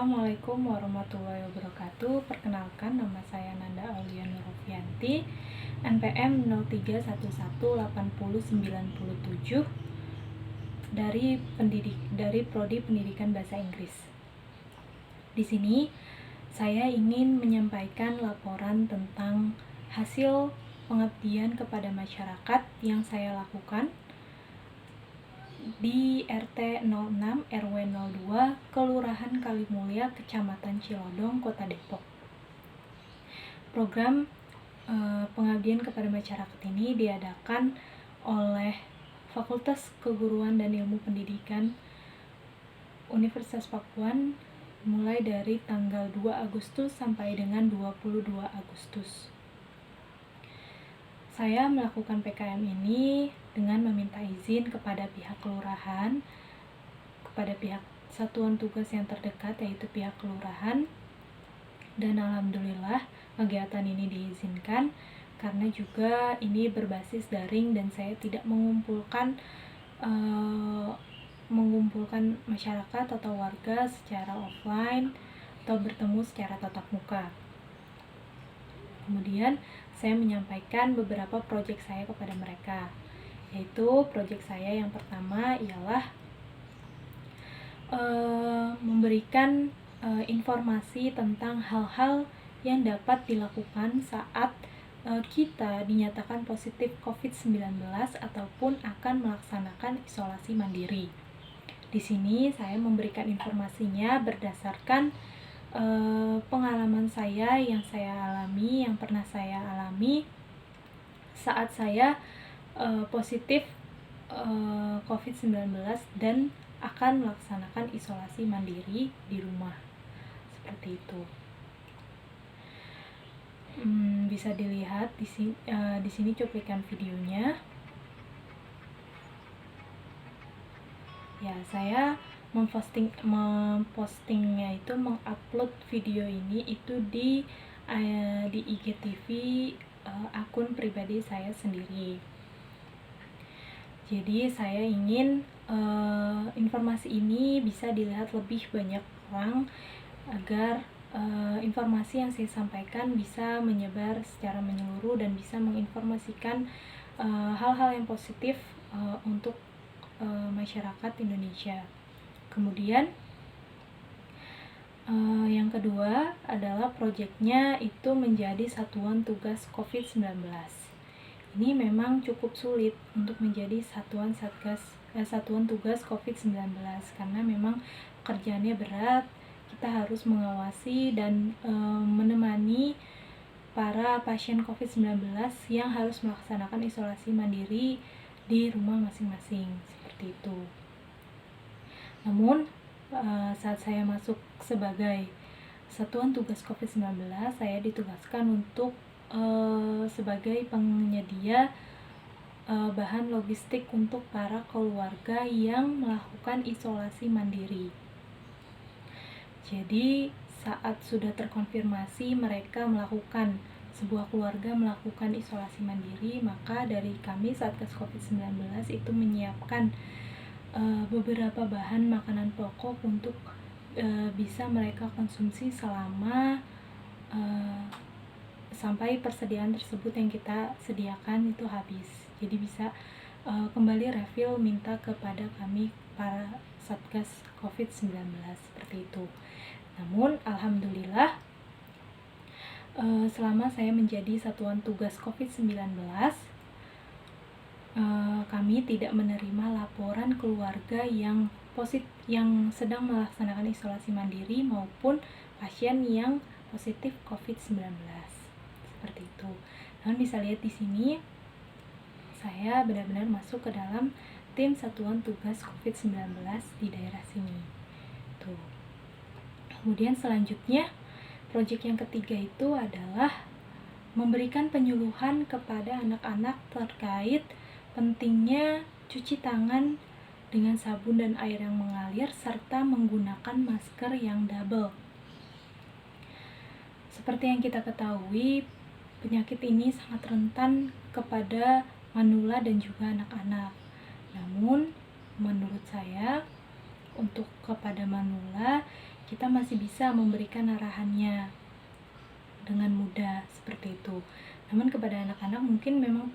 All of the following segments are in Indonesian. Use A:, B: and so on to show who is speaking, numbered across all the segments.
A: Assalamualaikum warahmatullahi wabarakatuh. Perkenalkan, nama saya Nanda Aulia Nurrofianti, NPM 0311809097 dari Prodi Pendidikan Bahasa Inggris. Di sini saya ingin menyampaikan laporan tentang hasil pengabdian kepada masyarakat yang saya lakukan di RT 06 RW 02 Kelurahan Kalimulya, Kecamatan Cilodong, Kota Depok. Program pengabdian kepada masyarakat ini diadakan oleh Fakultas Keguruan dan Ilmu Pendidikan Universitas Pakuan mulai dari tanggal 2 Agustus sampai dengan 22 Agustus. Saya melakukan PKM ini dengan meminta izin kepada pihak kelurahan, kepada pihak satuan tugas yang terdekat yaitu pihak kelurahan, dan alhamdulillah kegiatan ini diizinkan karena juga ini berbasis daring dan saya tidak mengumpulkan masyarakat atau warga secara offline atau bertemu secara tatap muka. Kemudian saya menyampaikan beberapa proyek saya kepada mereka, yaitu proyek saya yang pertama ialah memberikan informasi tentang hal-hal yang dapat dilakukan saat kita dinyatakan positif COVID-19 ataupun akan melaksanakan isolasi mandiri. Di sini saya memberikan informasinya berdasarkan pengalaman saya yang pernah saya alami saat saya positif COVID-19 dan akan melaksanakan isolasi mandiri di rumah. Seperti itu. Bisa dilihat di sini cuplikan videonya. Ya, saya mempostingnya itu mengupload video ini itu di IGTV akun pribadi saya sendiri. Jadi saya ingin informasi ini bisa dilihat lebih banyak orang agar informasi yang saya sampaikan bisa menyebar secara menyeluruh dan bisa menginformasikan hal-hal yang positif untuk masyarakat Indonesia. Kemudian yang kedua adalah proyeknya itu menjadi satuan tugas COVID-19. Ini memang cukup sulit untuk menjadi satuan tugas COVID-19 karena memang pekerjaannya berat. Kita harus mengawasi dan menemani para pasien COVID-19 yang harus melaksanakan isolasi mandiri di rumah masing-masing, seperti itu. Namun saat saya masuk sebagai satuan tugas COVID-19, saya ditugaskan untuk sebagai penyedia bahan logistik untuk para keluarga yang melakukan isolasi mandiri. Jadi saat sudah terkonfirmasi sebuah keluarga melakukan isolasi mandiri, maka dari kami Satgas COVID-19 itu menyiapkan beberapa bahan makanan pokok untuk bisa mereka konsumsi sampai persediaan tersebut yang kita sediakan itu habis. Jadi bisa kembali refill minta kepada kami para Satgas COVID-19 seperti itu. Namun alhamdulillah selama saya menjadi satuan tugas COVID-19 kami tidak menerima laporan keluarga yang sedang melaksanakan isolasi mandiri maupun pasien yang positif COVID-19. Seperti itu. Kalian bisa lihat di sini saya benar-benar masuk ke dalam tim satuan tugas COVID-19 di daerah sini. Tuh. Kemudian selanjutnya proyek yang ketiga itu adalah memberikan penyuluhan kepada anak-anak terkait pentingnya cuci tangan dengan sabun dan air yang mengalir serta menggunakan masker yang double. Seperti yang kita ketahui, penyakit ini sangat rentan kepada manula dan juga anak-anak. Namun menurut saya untuk kepada manula kita masih bisa memberikan arahannya dengan mudah seperti itu. Namun kepada anak-anak mungkin memang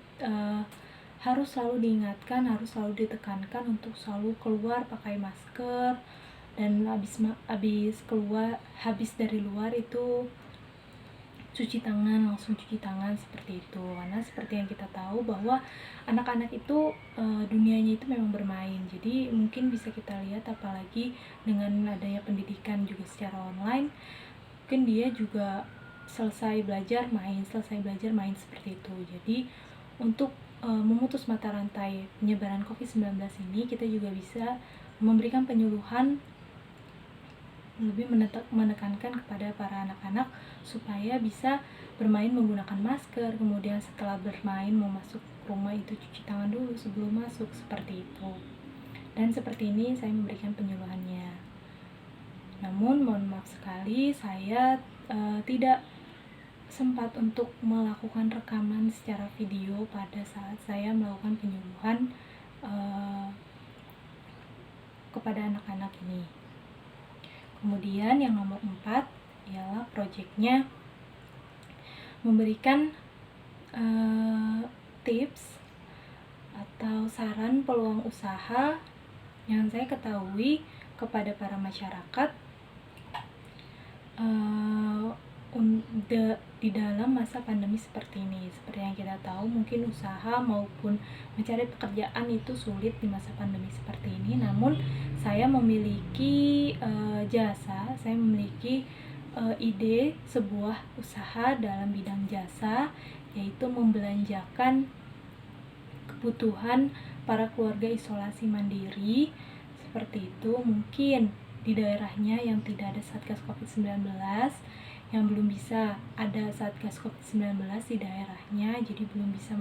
A: harus selalu diingatkan, harus selalu ditekankan untuk selalu keluar pakai masker, dan habis dari luar itu langsung cuci tangan seperti itu. Karena seperti yang kita tahu bahwa anak-anak itu dunianya itu memang bermain. Jadi mungkin bisa kita lihat apalagi dengan adanya pendidikan juga secara online, mungkin dia juga selesai belajar main seperti itu. Jadi untuk memutus mata rantai penyebaran COVID-19 ini, kita juga bisa memberikan penyuluhan, lebih menekankan kepada para anak-anak supaya bisa bermain menggunakan masker, kemudian setelah bermain mau masuk rumah itu cuci tangan dulu sebelum masuk, seperti itu. Dan seperti ini saya memberikan penyuluhannya. Namun mohon maaf sekali, saya tidak sempat untuk melakukan rekaman secara video pada saat saya melakukan penyuluhan kepada anak-anak ini. Kemudian yang nomor 4 ialah proyeknya memberikan tips atau saran peluang usaha yang saya ketahui kepada para masyarakat di dalam masa pandemi seperti ini. Seperti yang kita tahu, mungkin usaha maupun mencari pekerjaan itu sulit di masa pandemi seperti ini. Namun saya memiliki saya memiliki ide sebuah usaha dalam bidang jasa, yaitu membelanjakan kebutuhan para keluarga isolasi mandiri seperti itu. Mungkin di daerahnya yang tidak ada Satgas COVID-19, yang belum bisa ada Satgas COVID-19 di daerahnya, jadi belum bisa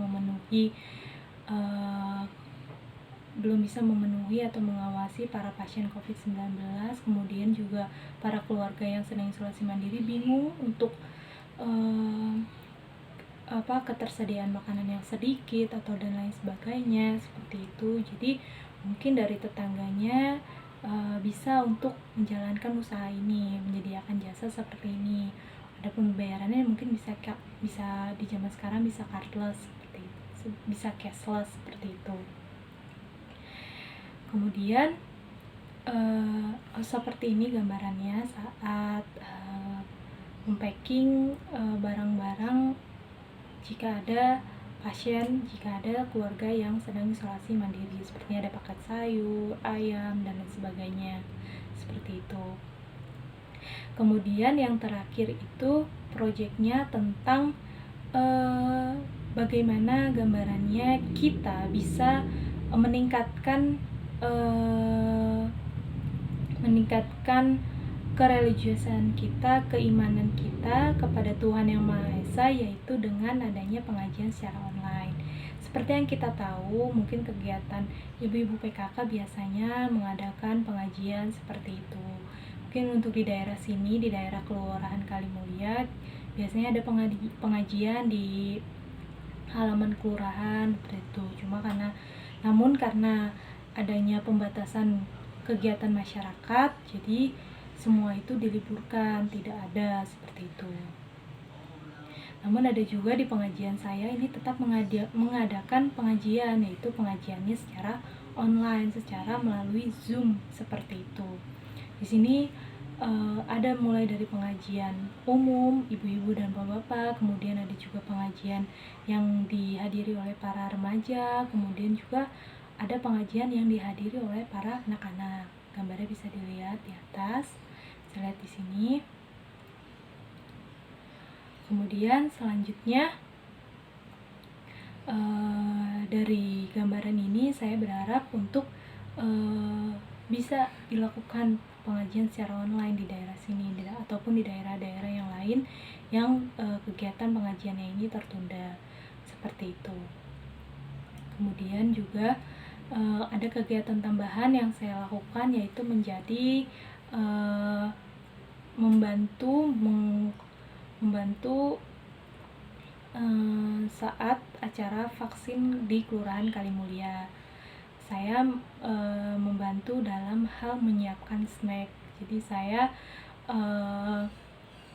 A: memenuhi atau mengawasi para pasien COVID-19. Kemudian juga para keluarga yang sedang isolasi mandiri bingung untuk ketersediaan makanan yang sedikit atau dan lain sebagainya seperti itu. Jadi mungkin dari tetangganya bisa untuk menjalankan usaha ini, menyediakan jasa seperti ini. Adapun pembayarannya mungkin bisa di zaman sekarang bisa cardless seperti itu, bisa cashless seperti itu. Kemudian seperti ini gambarannya saat unpacking barang-barang jika ada pasien, jika ada keluarga yang sedang isolasi mandiri, seperti ada paket sayur, ayam, dan lain sebagainya, seperti itu. Kemudian yang terakhir itu proyeknya tentang bagaimana gambarannya kita bisa meningkatkan kereligiusan kita, keimanan kita kepada Tuhan Yang Maha Esa, yaitu dengan adanya pengajian secara online. Seperti yang kita tahu, mungkin kegiatan ibu-ibu PKK biasanya mengadakan pengajian seperti itu. Mungkin untuk di daerah sini, di daerah Kelurahan Kalimulia, biasanya ada pengajian di halaman kelurahan seperti itu. Namun karena adanya pembatasan kegiatan masyarakat, jadi semua itu diliburkan, tidak ada seperti itu. Namun ada juga di pengajian saya ini tetap mengadakan pengajian, yaitu pengajiannya secara online, secara melalui Zoom seperti itu. Di sini ada mulai dari pengajian umum, ibu-ibu dan bapak-bapak, kemudian ada juga pengajian yang dihadiri oleh para remaja, kemudian juga ada pengajian yang dihadiri oleh para anak-anak. Gambarnya bisa dilihat di atas, bisa lihat di sini. Kemudian selanjutnya dari gambaran ini saya berharap untuk bisa dilakukan pengajian secara online di daerah sini ataupun di daerah-daerah yang lain yang kegiatan pengajiannya ini tertunda seperti itu. Kemudian juga ada kegiatan tambahan yang saya lakukan, yaitu menjadi membantu saat acara vaksin di Kelurahan Kalimulia. Saya membantu dalam hal menyiapkan snack. Jadi saya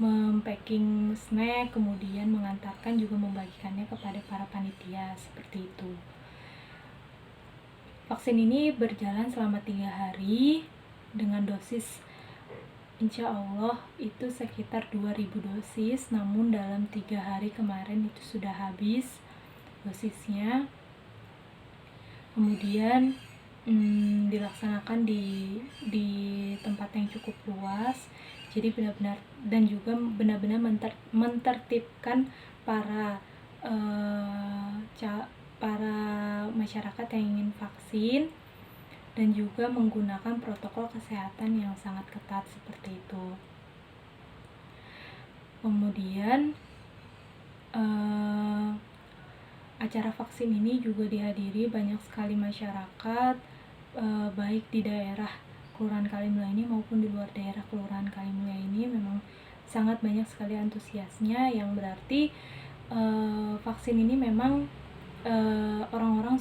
A: mempacking snack, kemudian mengantarkan juga membagikannya kepada para panitia, seperti itu. Vaksin ini berjalan selama 3 hari dengan dosis insya Allah itu sekitar 2000 dosis, namun dalam 3 hari kemarin itu sudah habis dosisnya. Kemudian dilaksanakan di tempat yang cukup luas, jadi benar-benar dan juga benar-benar mentertibkan para para masyarakat yang ingin vaksin, dan juga menggunakan protokol kesehatan yang sangat ketat seperti itu. Kemudian acara vaksin ini juga dihadiri banyak sekali masyarakat, baik di daerah Kelurahan Kalimulya ini maupun di luar daerah Kelurahan Kalimulya ini. Memang sangat banyak sekali antusiasnya, yang berarti vaksin ini memang orang-orang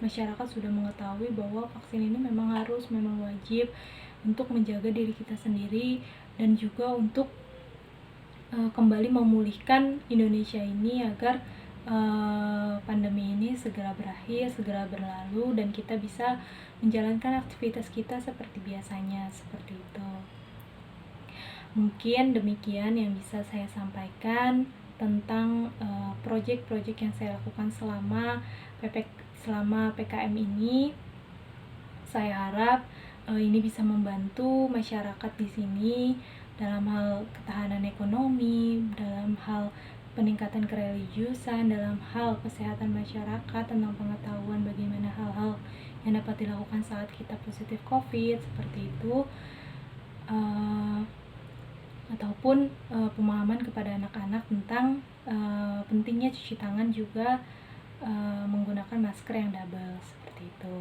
A: masyarakat sudah mengetahui bahwa vaksin ini memang wajib untuk menjaga diri kita sendiri, dan juga untuk kembali memulihkan Indonesia ini agar pandemi ini segera berakhir, segera berlalu, dan kita bisa menjalankan aktivitas kita seperti biasanya, seperti itu. Mungkin demikian yang bisa saya sampaikan tentang proyek-proyek yang saya lakukan selama PKM ini. Saya harap ini bisa membantu masyarakat di sini dalam hal ketahanan ekonomi, dalam hal peningkatan kereligiusan, dalam hal kesehatan masyarakat, tentang pengetahuan bagaimana hal-hal yang dapat dilakukan saat kita positif COVID, seperti itu, ataupun pemahaman kepada anak-anak tentang pentingnya cuci tangan, juga menggunakan masker yang double, seperti itu.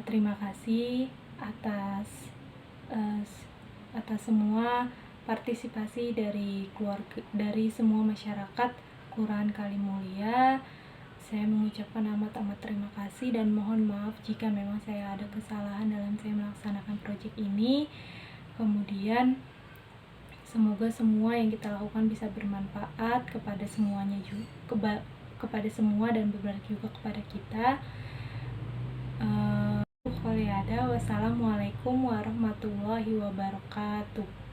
A: Terima kasih atas semua partisipasi dari semua masyarakat Kelurahan Kalimulya. Saya mengucapkan amat terima kasih, dan mohon maaf jika memang saya ada kesalahan dalam saya melaksanakan proyek ini. Kemudian semoga semua yang kita lakukan bisa bermanfaat kepada semuanya juga, kepada semua, dan berbagi juga kepada kita. Wassalamualaikum warahmatullahi wabarakatuh.